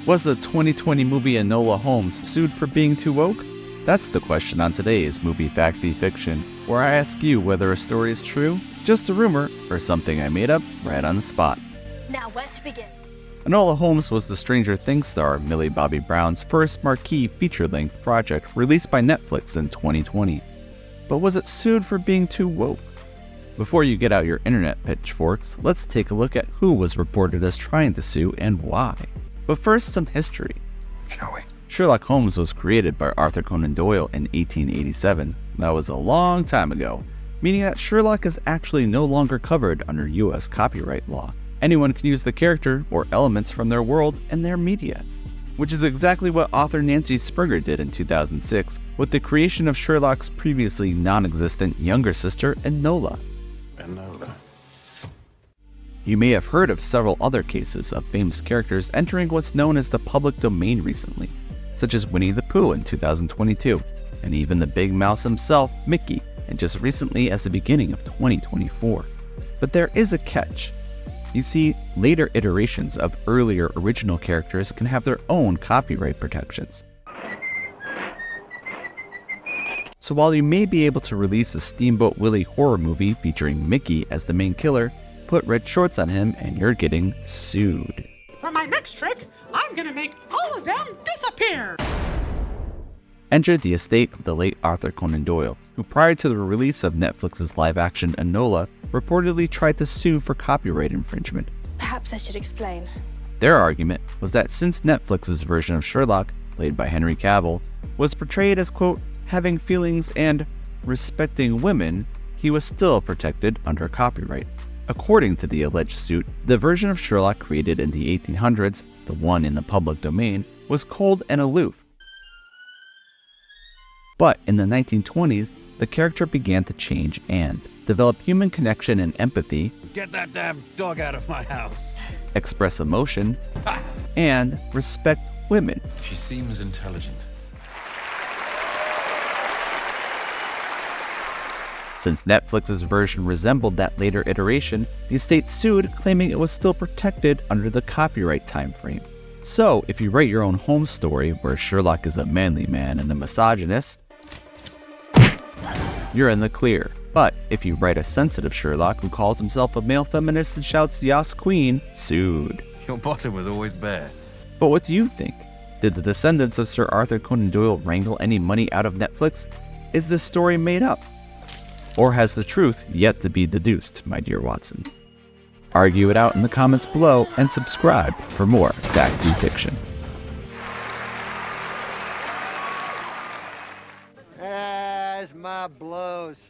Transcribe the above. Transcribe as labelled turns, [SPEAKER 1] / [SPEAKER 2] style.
[SPEAKER 1] Was the 2020 movie Enola Holmes sued for being too woke? That's the question on today's Movie Fact v Fiction, where I ask you whether a story is true, just a rumor, or something I made up right on the spot.
[SPEAKER 2] Now where to begin?
[SPEAKER 1] Enola Holmes was the Stranger Things star Millie Bobby Brown's first marquee feature-length project released by Netflix in 2020. But was it sued for being too woke? Before you get out your internet pitchforks, let's take a look at who was reported as trying to sue and why. But first, some history.
[SPEAKER 3] Shall we?
[SPEAKER 1] Sherlock Holmes was created by Arthur Conan Doyle in 1887. That was a long time ago, meaning that Sherlock is actually no longer covered under US copyright law. Anyone can use the character or elements from their world and their media, which is exactly what author Nancy Springer did in 2006 with the creation of Sherlock's previously non-existent younger sister, Enola.
[SPEAKER 3] Enola.
[SPEAKER 1] You may have heard of several other cases of famous characters entering what's known as the public domain recently, such as Winnie the Pooh in 2022, and even the big mouse himself, Mickey, and just recently as the beginning of 2024. But there is a catch. You see, later iterations of earlier original characters can have their own copyright protections. So while you may be able to release a Steamboat Willie horror movie featuring Mickey as the main killer, put red shorts on him and you're getting sued.
[SPEAKER 4] For my next trick, I'm gonna make all of them disappear!
[SPEAKER 1] Enter the estate of the late Arthur Conan Doyle, who prior to the release of Netflix's live-action Enola, reportedly tried to sue for copyright infringement.
[SPEAKER 2] Perhaps I should explain.
[SPEAKER 1] Their argument was that since Netflix's version of Sherlock, played by Henry Cavill, was portrayed as, quote, having feelings and respecting women, he was still protected under copyright. According to the alleged suit, the version of Sherlock created in the 1800s, the one in the public domain, was cold and aloof. But in the 1920s, the character began to change and develop human connection and empathy,
[SPEAKER 3] Get that damn dog out of my house.
[SPEAKER 1] express emotion, and respect women.
[SPEAKER 3] She seems intelligent.
[SPEAKER 1] Since Netflix's version resembled that later iteration, the estate sued, claiming it was still protected under the copyright timeframe. So, if you write your own Holmes story where Sherlock is a manly man and a misogynist, you're in the clear. But if you write a sensitive Sherlock who calls himself a male feminist and shouts "Yas Queen," sued.
[SPEAKER 3] Your bottom was always bare.
[SPEAKER 1] But what do you think? Did the descendants of Sir Arthur Conan Doyle wrangle any money out of Netflix? Is this story made up? Or has the truth yet to be deduced, my dear Watson? Argue it out in the comments below and subscribe for more Fact v Fiction.
[SPEAKER 5] As my blows.